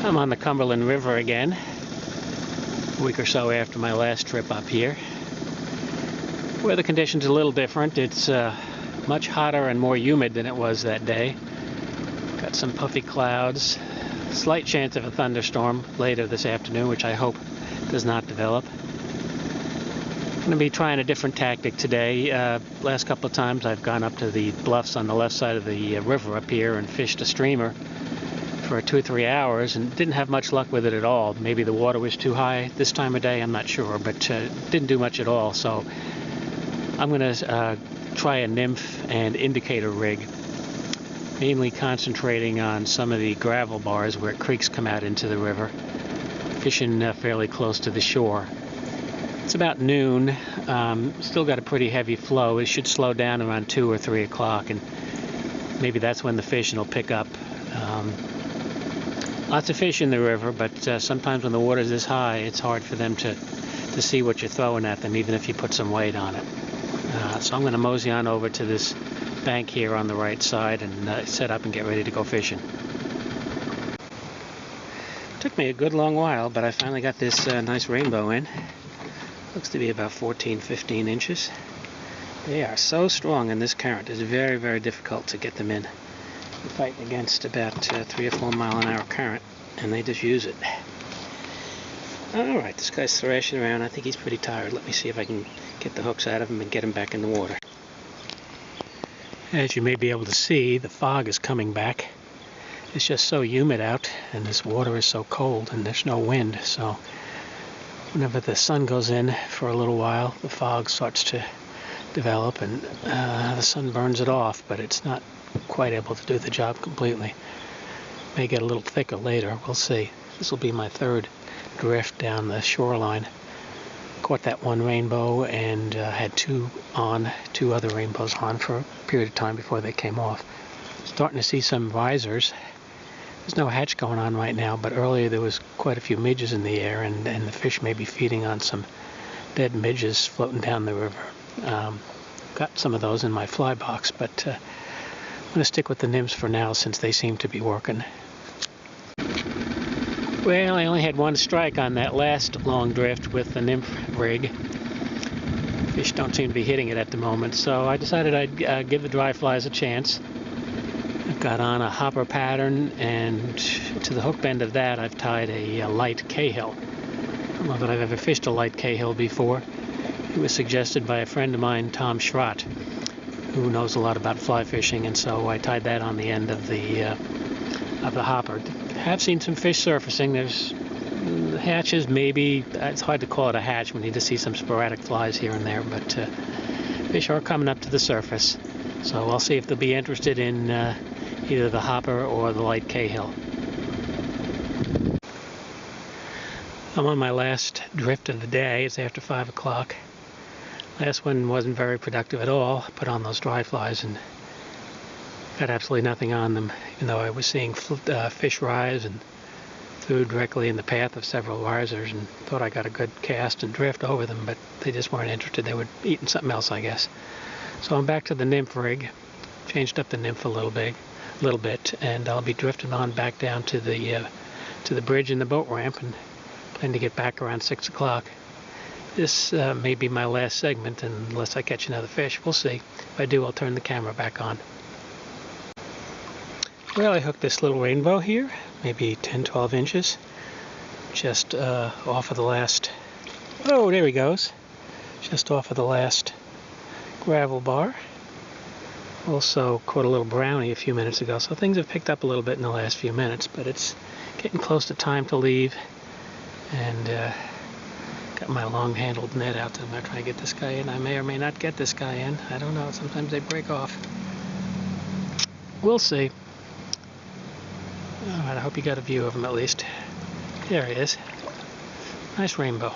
I'm on the Cumberland River again, a week or so after my last trip up here. Weather conditions are a little different. It's much hotter and more humid than it was that day. Got some puffy clouds, slight chance of a thunderstorm later this afternoon, which I hope does not develop. I'm going to be trying a different tactic today. Last couple of times I've gone up to the bluffs on the left side of the river up here and fished a streamer for 2 or 3 hours and didn't have much luck with it at all. Maybe the water was too high this time of day, I'm not sure, but didn't do much at all. So I'm going to try a nymph and indicator rig, mainly concentrating on some of the gravel bars where creeks come out into the river, fishing fairly close to the shore. It's about noon. Still got a pretty heavy flow. It should slow down around 2 or 3 o'clock, and maybe that's when the fishing will pick up. Lots of fish in the river, but sometimes when the water's this high, it's hard for them to see what you're throwing at them, even if you put some weight on it. So I'm going to mosey on over to this bank here on the right side and set up and get ready to go fishing. Took me a good long while, but I finally got this nice rainbow in. Looks to be about 14-15 inches. They are so strong in this current. It's very, very difficult to get them in. You're fighting against about 3 or 4 mile an hour current, and they just use it. Alright, this guy's thrashing around. I think he's pretty tired. Let me see if I can get the hooks out of him and get him back in the water. As you may be able to see, the fog is coming back. It's just so humid out, and this water is so cold, and there's no wind, so whenever the sun goes in for a little while, the fog starts to develop, and the sun burns it off, but it's not quite able to do the job completely. May get a little thicker later, we'll see. This will be my third drift down the shoreline. Caught that one rainbow and had two other rainbows on for a period of time before they came off. Starting to see some risers. There's no hatch going on right now, but earlier there was quite a few midges in the air, and the fish may be feeding on some dead midges floating down the river. Got some of those in my fly box, but I'm going to stick with the nymphs for now since they seem to be working. Well, I only had one strike on that last long drift with the nymph rig. Fish don't seem to be hitting it at the moment, so I decided I'd give the dry flies a chance. I've got on a hopper pattern, and to the hook bend of that I've tied a light Cahill. I don't know that I've ever fished a light Cahill before. It was suggested by a friend of mine, Tom Schrott, who knows a lot about fly fishing, and so I tied that on the end of the hopper. I have seen some fish surfacing. There's hatches, maybe. It's hard to call it a hatch. We need to see some sporadic flies here and there, but fish are coming up to the surface. So I'll see if they'll be interested in either the hopper or the light Cahill. I'm on my last drift of the day. It's after 5 o'clock. Last one wasn't very productive at all. I put on those dry flies and got absolutely nothing on them, even though I was seeing fish rise and threw directly in the path of several risers and thought I got a good cast and drift over them, but they just weren't interested. They were eating something else, I guess. So I'm back to the nymph rig. Changed up the nymph a little bit, and I'll be drifting on back down to the bridge and the boat ramp, and plan to get back around 6 o'clock. This may be my last segment unless I catch another fish. We'll see. If I do, I'll turn the camera back on. Well, I hooked this little rainbow here, maybe 10-12 inches, just off of the last, oh, there he goes, just off of the last gravel bar. Also caught a little brownie a few minutes ago, so things have picked up a little bit in the last few minutes, but it's getting close to time to leave, and got my long-handled net out there. I'm going to try to get this guy in. I may or may not get this guy in. I don't know. Sometimes they break off. We'll see. Alright, I hope you got a view of him at least. There he is. Nice rainbow.